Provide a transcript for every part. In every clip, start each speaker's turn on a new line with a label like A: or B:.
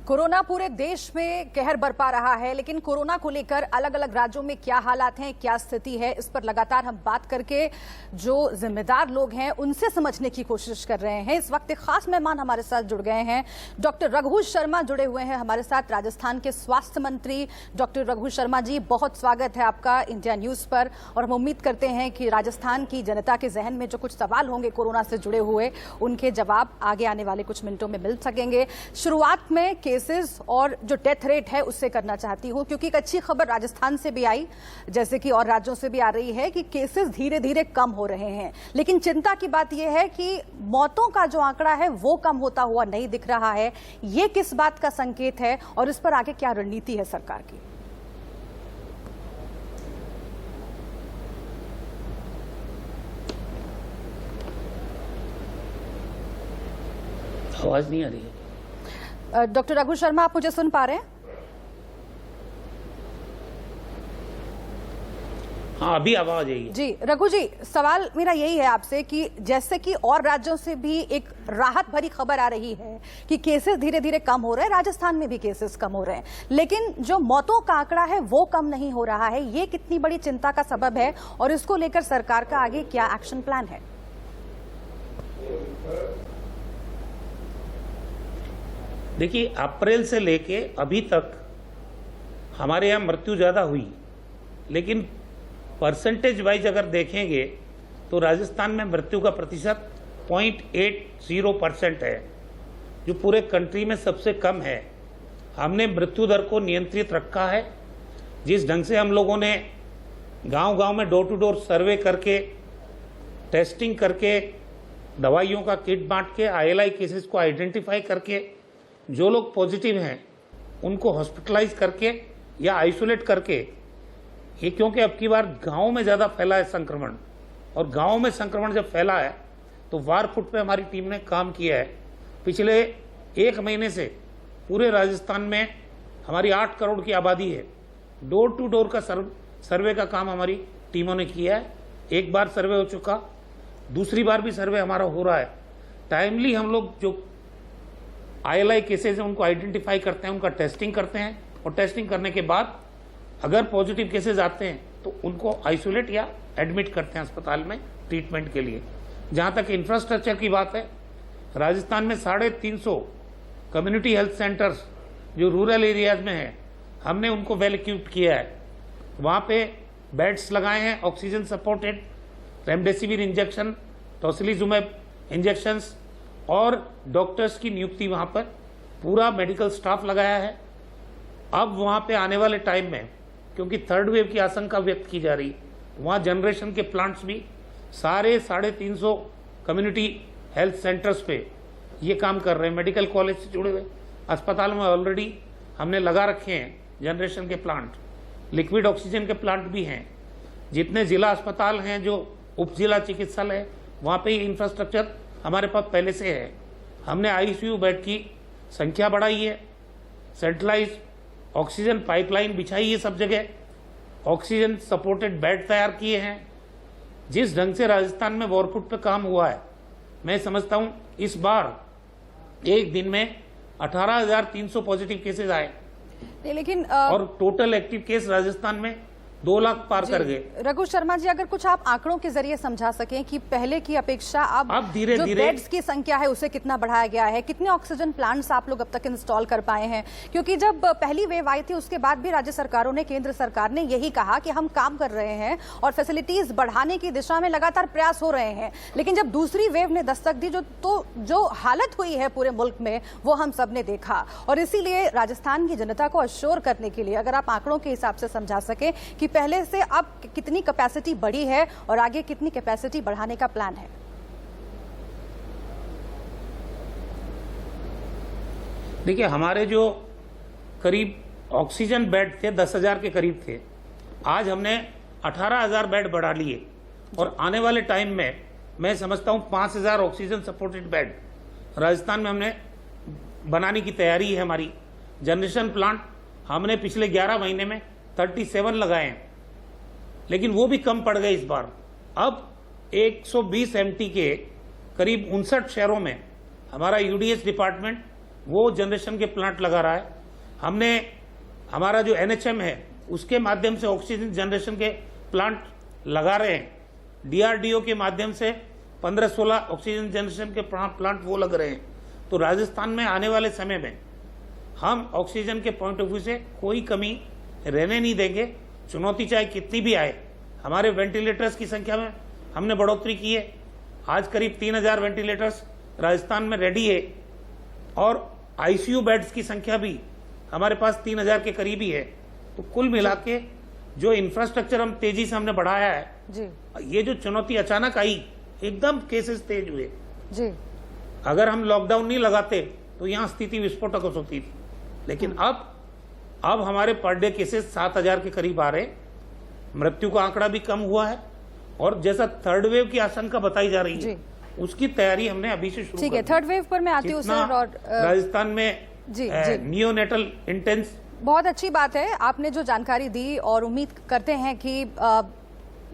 A: Corona पूरे देश में कहर बरपा रहा है, लेकिन कोरोना को लेकर अलग अलग राज्यों में क्या हालात हैं, क्या स्थिति है, इस पर लगातार हम बात करके जो जिम्मेदार लोग हैं उनसे समझने की कोशिश कर रहे हैं। इस वक्त एक खास मेहमान हमारे साथ जुड़ गए हैं। डॉक्टर रघु शर्मा जुड़े हुए हैं हमारे साथ, राजस्थान के स्वास्थ्य मंत्री। डॉक्टर रघु शर्मा जी, बहुत स्वागत है आपका इंडिया न्यूज पर। और हम उम्मीद करते हैं कि राजस्थान की जनता के जहन में जो कुछ सवाल होंगे कोरोना से जुड़े हुए, उनके जवाब आगे आने वाले कुछ मिनटों में मिल सकेंगे। शुरुआत में केसेस और जो डेथ रेट है उससे करना चाहती हूं, क्योंकि एक अच्छी खबर राजस्थान से भी आई, जैसे कि और राज्यों से भी आ रही है कि केसेस धीरे धीरे कम हो रहे हैं। लेकिन चिंता की बात यह है कि मौतों का जो आंकड़ा है वो कम होता हुआ नहीं दिख रहा है। ये किस बात का संकेत है और इस पर आगे क्या रणनीति है सरकार की?
B: आवाज नहीं आ रही है।
A: डॉक्टर रघु शर्मा, आप मुझे सुन पा रहे हैं?
B: हाँ, अभी आवाज आई है।
A: जी रघु जी, सवाल मेरा यही है आपसे कि जैसे कि और राज्यों से भी एक राहत भरी खबर आ रही है कि केसेस धीरे धीरे कम हो रहे हैं, राजस्थान में भी केसेस कम हो रहे हैं, लेकिन जो मौतों का आंकड़ा है वो कम नहीं हो रहा है। ये कितनी बड़ी चिंता का सबब है और इसको लेकर सरकार का आगे क्या एक्शन प्लान है?
B: देखिए, अप्रैल से लेके अभी तक हमारे यहाँ मृत्यु ज़्यादा हुई, लेकिन परसेंटेज वाइज अगर देखेंगे तो राजस्थान में मृत्यु का प्रतिशत 0.80% है, जो पूरे कंट्री में सबसे कम है। हमने मृत्यु दर को नियंत्रित रखा है। जिस ढंग से हम लोगों ने गांव-गांव में डोर टू डोर सर्वे करके, टेस्टिंग करके, दवाइयों का किट बांट के, ILI केसेस को आइडेंटिफाई करके, जो लोग पॉजिटिव हैं उनको हॉस्पिटलाइज करके या आइसोलेट करके, ये क्योंकि अब की बार गाँव में ज़्यादा फैला है संक्रमण, और गाँव में संक्रमण जब फैला है तो वार फुट पे हमारी टीम ने काम किया है। पिछले 1 महीने से पूरे राजस्थान में हमारी 8 करोड़ की आबादी है, डोर टू डोर का सर्वे का काम हमारी टीमों ने किया है। एक बार सर्वे हो चुका, दूसरी बार भी सर्वे हमारा हो रहा है। टाइमली हम लोग जो ILI केसेज हैं उनको आइडेंटिफाई करते हैं, उनका टेस्टिंग करते हैं, और टेस्टिंग करने के बाद अगर पॉजिटिव केसेस आते हैं तो उनको आइसोलेट या एडमिट करते हैं अस्पताल में ट्रीटमेंट के लिए। जहाँ तक इंफ्रास्ट्रक्चर की बात है, राजस्थान में 350 कम्युनिटी हेल्थ सेंटर्स जो रूरल एरियाज में हैं, हमने उनको वेल इक्विप्ड किया है। वहाँ पे बेड्स लगाए हैं, oxygen supported, remdesivir injection, tocilizumab injections, और डॉक्टर्स की नियुक्ति वहाँ पर पूरा मेडिकल स्टाफ लगाया है। अब वहाँ पे आने वाले टाइम में, क्योंकि थर्ड वेव की आशंका व्यक्त की जा रही है, वहाँ जनरेशन के प्लांट्स भी सारे 350 कम्युनिटी हेल्थ सेंटर्स पे ये काम कर रहे हैं। मेडिकल कॉलेज से जुड़े हुए अस्पताल में ऑलरेडी हमने लगा रखे हैं जनरेशन के प्लांट, लिक्विड ऑक्सीजन के प्लांट भी हैं। जितने जिला अस्पताल हैं, जो उप जिला चिकित्सालय है, वहाँ पे इंफ्रास्ट्रक्चर हमारे पास पहले से है। हमने ICU बेड की संख्या बढ़ाई है, सेंट्रलाइज ऑक्सीजन पाइपलाइन बिछाई है, सब जगह ऑक्सीजन सपोर्टेड बेड तैयार किए हैं। जिस ढंग से राजस्थान में वॉरफुट पे काम हुआ है, मैं समझता हूं इस बार एक दिन में 18,300 पॉजिटिव केसेस आए,
A: लेकिन
B: और टोटल एक्टिव केस राजस्थान में 2 लाख पार कर गए।
A: रघु शर्मा जी, अगर कुछ आप आंकड़ों के जरिए समझा सकें कि पहले की अपेक्षा अब
B: धीरे
A: जो
B: धीरे
A: बेड्स की संख्या है उसे कितना बढ़ाया गया है, कितने ऑक्सीजन प्लांट्स आप लोग अब तक इंस्टॉल कर पाए हैं? क्योंकि जब पहली वेव आई थी उसके बाद भी राज्य सरकारों ने, केंद्र सरकार ने यही कहा कि हम काम कर रहे हैं और फैसिलिटीज बढ़ाने की दिशा में लगातार प्रयास हो रहे हैं। लेकिन जब दूसरी वेव ने दस्तक दी, जो हालत हुई है पूरे मुल्क में, वो हम सब ने देखा। और इसीलिए राजस्थान की जनता को अश्योर करने के लिए अगर आप आंकड़ों के हिसाब से समझा सके कि पहले से अब कितनी कैपेसिटी बढ़ी है और आगे कितनी कैपेसिटी बढ़ाने का प्लान है?
B: देखिए, हमारे जो करीब ऑक्सीजन बेड थे 10,000 के करीब थे, आज हमने 18,000 बेड बढ़ा लिए, और आने वाले टाइम में मैं समझता हूं 5,000 ऑक्सीजन सपोर्टेड बेड राजस्थान में हमने बनाने की तैयारी है। हमारी जनरेशन प्लांट हमने पिछले 11 महीने में 37 लगाए हैं, लेकिन वो भी कम पड़ गए इस बार। अब 120 MT के करीब 59 शहरों में हमारा UDS डिपार्टमेंट वो जनरेशन के प्लांट लगा रहा है। हमने हमारा जो NHM है उसके माध्यम से ऑक्सीजन जनरेशन के प्लांट लगा रहे हैं। DRDO के माध्यम से 15-16 ऑक्सीजन जनरेशन के प्लांट वो लग रहे हैं। तो राजस्थान में आने वाले समय में हम ऑक्सीजन के पॉइंट ऑफ व्यू से कोई कमी रहने नहीं देंगे। चुनौती चाहे कितनी भी आए, हमारे वेंटिलेटर्स की संख्या में हमने बढ़ोतरी की है। आज करीब 3000 वेंटिलेटर्स राजस्थान में रेडी है और ICU बेड्स की संख्या भी हमारे पास 3000 के करीब ही है। तो कुल मिला के जो इंफ्रास्ट्रक्चर हम तेजी से हमने बढ़ाया है
A: जी।
B: ये जो चुनौती अचानक आई, एकदम केसेस तेज हुए
A: जी।
B: अगर हम लॉकडाउन नहीं लगाते तो यहाँ स्थिति विस्फोटक होती थी। लेकिन अब हमारे पर डे केसेस 7000 के करीब आ रहे, मृत्यु का आंकड़ा भी कम हुआ है और जैसा थर्ड वेव की आशंका बताई जा रही है उसकी तैयारी हमने अभी से शुरू
A: ठीक है। थर्ड वेव पर मैं आती हूँ सर। और
B: राजस्थान में नियोनेटल इंटेंस,
A: बहुत अच्छी बात है आपने जो जानकारी दी और उम्मीद करते हैं कि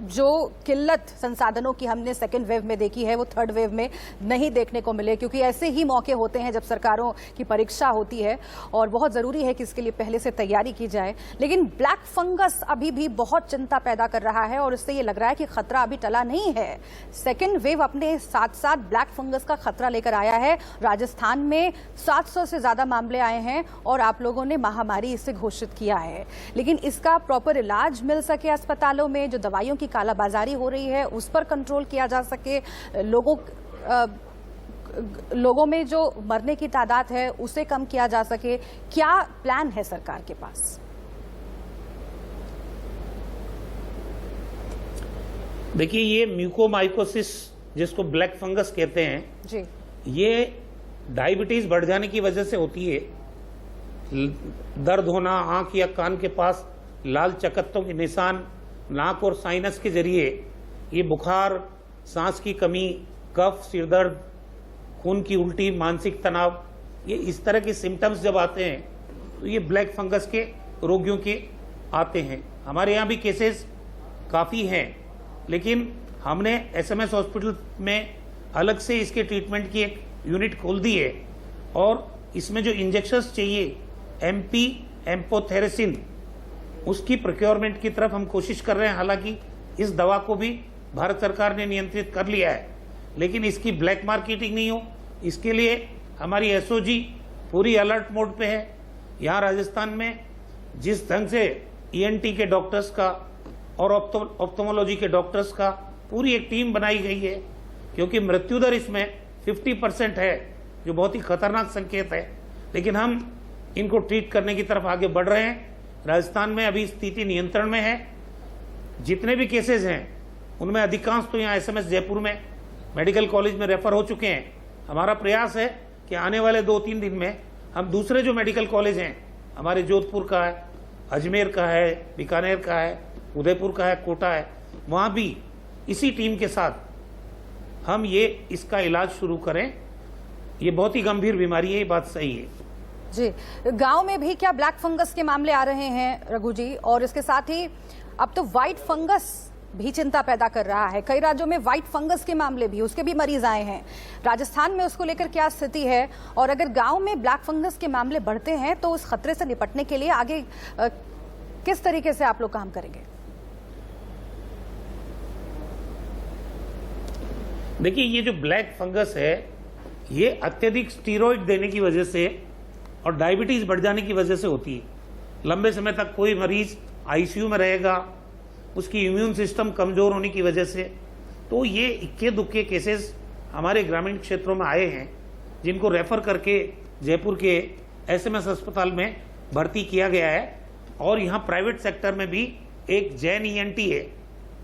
A: जो किल्लत संसाधनों की हमने सेकेंड वेव में देखी है वो थर्ड वेव में नहीं देखने को मिले, क्योंकि ऐसे ही मौके होते हैं जब सरकारों की परीक्षा होती है और बहुत जरूरी है कि इसके लिए पहले से तैयारी की जाए। लेकिन ब्लैक फंगस अभी भी बहुत चिंता पैदा कर रहा है और इससे ये लग रहा है कि खतरा अभी टला नहीं है। सेकेंड वेव अपने साथ साथ ब्लैक फंगस का खतरा लेकर आया है। राजस्थान में 700 से ज्यादा मामले आए हैं और आप लोगों ने महामारी इसे घोषित किया है, लेकिन इसका प्रॉपर इलाज मिल सके अस्पतालों में, जो दवाइयों की कालाबाजारी हो रही है उस पर कंट्रोल किया जा सके, लोगों में जो मरने की तादाद है उसे कम किया जा सके, क्या प्लान है सरकार के पास?
B: देखिए, ये म्यूकोमाइकोसिस जिसको ब्लैक फंगस कहते हैं
A: जी,
B: ये डायबिटीज बढ़ जाने की वजह से होती है। दर्द होना, आंख या कान के पास लाल चकत्तों के निशान, नाक और साइनस के जरिए ये बुखार, सांस की कमी, कफ, सिरदर्द, खून की उल्टी, मानसिक तनाव, ये इस तरह के सिम्टम्स जब आते हैं तो ये ब्लैक फंगस के रोगियों के आते हैं। हमारे यहाँ भी केसेस काफ़ी हैं, लेकिन हमने SMS हॉस्पिटल में अलग से इसके ट्रीटमेंट की एक यूनिट खोल दी है और इसमें जो इंजेक्शंस चाहिए MP एम्पोथेरेसिन, उसकी प्रोक्योरमेंट की तरफ हम कोशिश कर रहे हैं। हालांकि इस दवा को भी भारत सरकार ने नियंत्रित कर लिया है, लेकिन इसकी ब्लैक मार्केटिंग नहीं हो, इसके लिए हमारी SOG पूरी अलर्ट मोड पे है। यहाँ राजस्थान में जिस ढंग से ENT के डॉक्टर्स का और ऑप्थोमोलॉजी के डॉक्टर्स का पूरी एक टीम बनाई गई है, क्योंकि मृत्यु दर इसमें 50% है, जो बहुत ही खतरनाक संकेत है, लेकिन हम इनको ट्रीट करने की तरफ आगे बढ़ रहे हैं। राजस्थान में अभी स्थिति नियंत्रण में है। जितने भी केसेस हैं उनमें अधिकांश तो यहाँ SMS जयपुर में मेडिकल कॉलेज में रेफर हो चुके हैं। हमारा प्रयास है कि आने वाले 2-3 दिन में हम दूसरे जो मेडिकल कॉलेज हैं, हमारे जोधपुर का है, अजमेर का है, बीकानेर का है, उदयपुर का है, कोटा है, वहाँ भी इसी टीम के साथ हम इसका इलाज शुरू करें। ये बहुत ही गंभीर बीमारी है, ये बात सही है
A: जी। गांव में भी क्या ब्लैक फंगस के मामले आ रहे हैं रघु जी? और इसके साथ ही अब तो व्हाइट फंगस भी चिंता पैदा कर रहा है। कई राज्यों में व्हाइट फंगस के मामले भी, उसके भी मरीज आए हैं। राजस्थान में उसको लेकर क्या स्थिति है? और अगर गांव में ब्लैक फंगस के मामले बढ़ते हैं तो उस खतरे से निपटने के लिए आगे किस तरीके से आप लोग काम करेंगे?
B: देखिए, ये जो ब्लैक फंगस है ये अत्यधिक स्टीरॉइड देने की वजह से और डायबिटीज बढ़ जाने की वजह से होती है। लंबे समय तक कोई मरीज ICU में रहेगा, उसकी इम्यून सिस्टम कमजोर होने की वजह से। तो ये इक्के दुक्के केसेस हमारे ग्रामीण क्षेत्रों में आए हैं, जिनको रेफर करके जयपुर के SMS अस्पताल में भर्ती किया गया है। और यहाँ प्राइवेट सेक्टर में भी एक जैन ENT है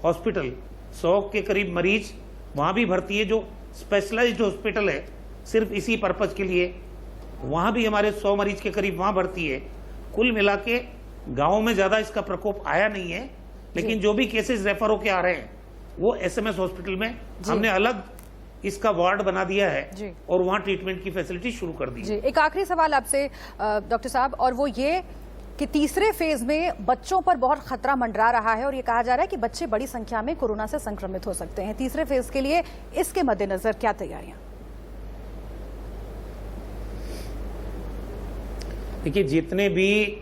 B: हॉस्पिटल, 100 के करीब मरीज वहाँ भी भर्ती है, जो स्पेशलाइज्ड हॉस्पिटल है सिर्फ इसी पर्पज के लिए। वहाँ भी हमारे 100 मरीज के करीब वहाँ भर्ती है। कुल मिला के गाँव में ज़्यादा इसका प्रकोप आया नहीं है, लेकिन जो भी केसेस रेफर होके आ रहे हैं वो SMS हॉस्पिटल में हमने अलग इसका वार्ड बना दिया है और वहाँ ट्रीटमेंट की फैसिलिटी शुरू कर दी है।
A: एक आखिरी सवाल आपसे डॉक्टर साहब, और वो ये कि तीसरे फेज में बच्चों पर बहुत खतरा मंडरा रहा है और ये कहा जा रहा है कि बच्चे बड़ी संख्या में कोरोना से संक्रमित हो सकते हैं। तीसरे फेज के लिए इसके मद्देनजर क्या तैयारियां?
B: देखिए, जितने भी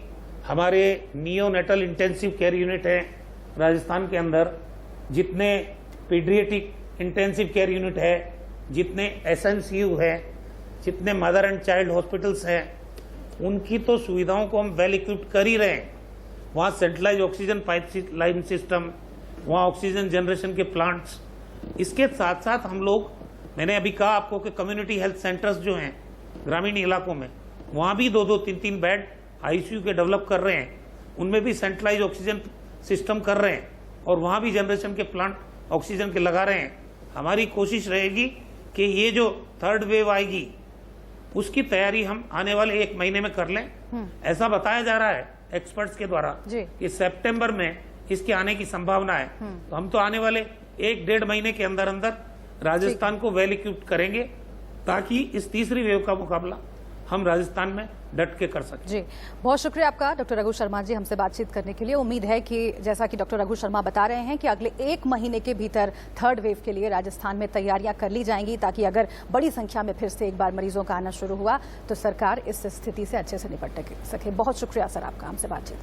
B: हमारे नियोनेटल इंटेंसिव केयर यूनिट हैं राजस्थान के अंदर, जितने पीडियाट्रिक इंटेंसिव केयर यूनिट है, जितने SNCU है, जितने मदर एंड चाइल्ड हॉस्पिटल्स हैं, उनकी तो सुविधाओं को हम वेल इक्विप्ड कर ही रहे हैं। वहाँ सेंट्रलाइज ऑक्सीजन पाइपलाइन सिस्टम, वहाँ ऑक्सीजन जनरेशन के प्लांट्स, इसके साथ साथ हम लोग, मैंने अभी कहा आपको कि कम्युनिटी हेल्थ सेंटर्स जो हैं ग्रामीण इलाकों में, वहाँ भी 2-2, 3-3 बेड ICU के डेवलप कर रहे हैं, उनमें भी सेंट्रलाइज ऑक्सीजन सिस्टम कर रहे हैं और वहाँ भी जनरेशन के प्लांट ऑक्सीजन के लगा रहे हैं। हमारी कोशिश रहेगी कि ये जो थर्ड वेव आएगी उसकी तैयारी हम आने वाले 1 महीने में कर लें। ऐसा बताया जा रहा है एक्सपर्ट्स के द्वारा कि सितंबर में इसके आने की संभावना है। तो हम तो आने वाले 1-1.5 महीने के अंदर अंदर राजस्थान को वेल इक्विप्ड करेंगे ताकि इस तीसरी वेव का मुकाबला हम राजस्थान में डट के कर सकें।
A: जी, बहुत शुक्रिया आपका डॉक्टर रघु शर्मा जी हमसे बातचीत करने के लिए। उम्मीद है कि जैसा कि डॉक्टर रघु शर्मा बता रहे हैं कि अगले 1 महीने के भीतर थर्ड वेव के लिए राजस्थान में तैयारियां कर ली जाएंगी, ताकि अगर बड़ी संख्या में फिर से एक बार मरीजों का आना शुरू हुआ तो सरकार इस स्थिति से अच्छे से निपट सके। बहुत शुक्रिया सर आपका हमसे बातचीत करने।